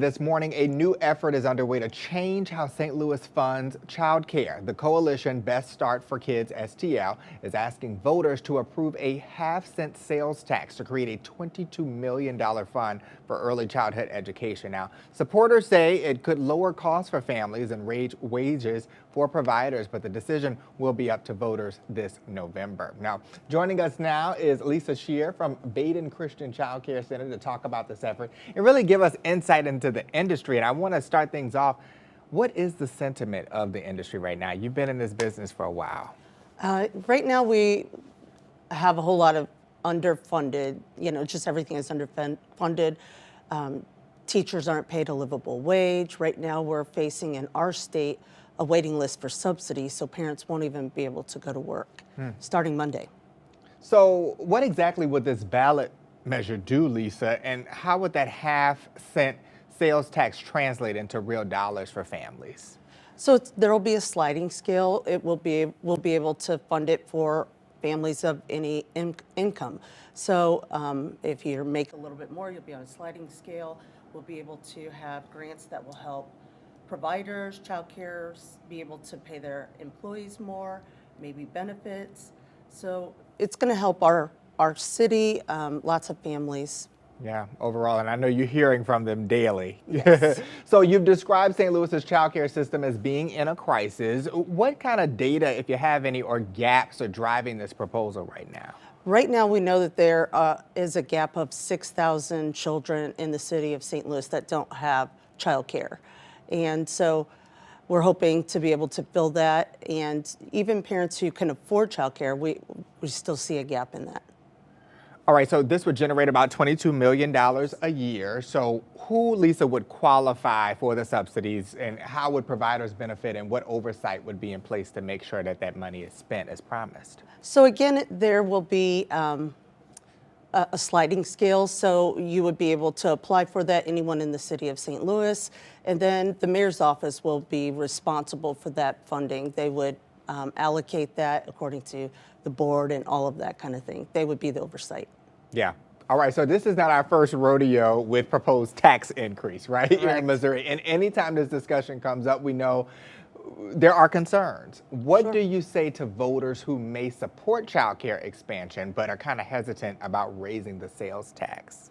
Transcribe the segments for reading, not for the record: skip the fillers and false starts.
This morning, a new effort is underway to change how St. Louis funds child care. The coalition Best Start for Kids STL is asking voters to approve a half-cent sales tax to create a $22 million fund for early childhood education. Now, supporters say it could lower costs for families and raise wages for providers, but the decision will be up to voters this November. Now, joining us now is Lisa Shear from Baden Christian Child Care Center to talk about this effort and really give us insight into the industry. And I want to start things off. What is the sentiment of the industry right now? You've been in this business for a while. Right now we have a whole lot of underfunded, just everything is underfunded. Teachers aren't paid a livable wage. Right now we're facing in our state a waiting list for subsidies, so parents won't even be able to go to work starting Monday. So what exactly would this ballot measure do, Lisa, and how would that half-cent sales tax translate into real dollars for families? So there will be a sliding scale. We'll be able to fund it for families of any income. So if you make a little bit more, you'll be on a sliding scale. We'll be able to have grants that will help providers, child carers be able to pay their employees more, maybe benefits. So it's going to help our city, lots of families. Yeah, overall, and I know you're hearing from them daily. Yes. So you've described St. Louis's child care system as being in a crisis. What kind of data, if you have any, or gaps are driving this proposal right now? Right now, we know that there is a gap of 6,000 children in the city of St. Louis that don't have child care. And so we're hoping to be able to fill that. And even parents who can afford child care, we still see a gap in that. All right, so this would generate about $22 million a year. So who, Lisa, would qualify for the subsidies, and how would providers benefit, and what oversight would be in place to make sure that that money is spent as promised? So again, there will be a sliding scale. So you would be able to apply for that, anyone in the city of St. Louis, and then the mayor's office will be responsible for that funding. They would allocate that according to the board and all of that kind of thing. They would be the oversight. Yeah. All right, so this is not our first rodeo with proposed tax increase, right, here in Missouri. And anytime this discussion comes up, we know there are concerns. What do you say to voters who may support child care expansion but are kind of hesitant about raising the sales tax?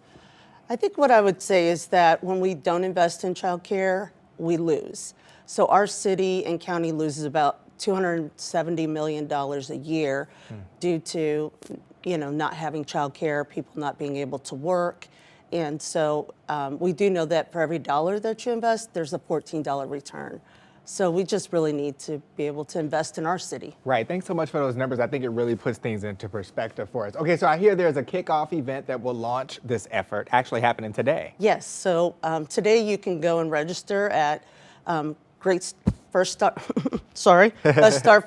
I think what I would say is that when we don't invest in child care, we lose. So our city and county loses about $270 million a year due to not having child care, people not being able to work. And so we do know that for every dollar that you invest, there's a $14 return. So we just really need to be able to invest in our city. Right. Thanks so much for those numbers. I think it really puts things into perspective for us. Okay, so I hear there's a kickoff event that will launch this effort, actually happening today. Yes. So today you can go and register at Best Start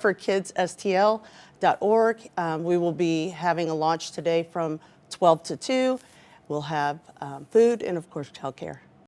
for Kids STL.org. We will be having a launch today from 12 to 2. We'll have food and, of course, childcare.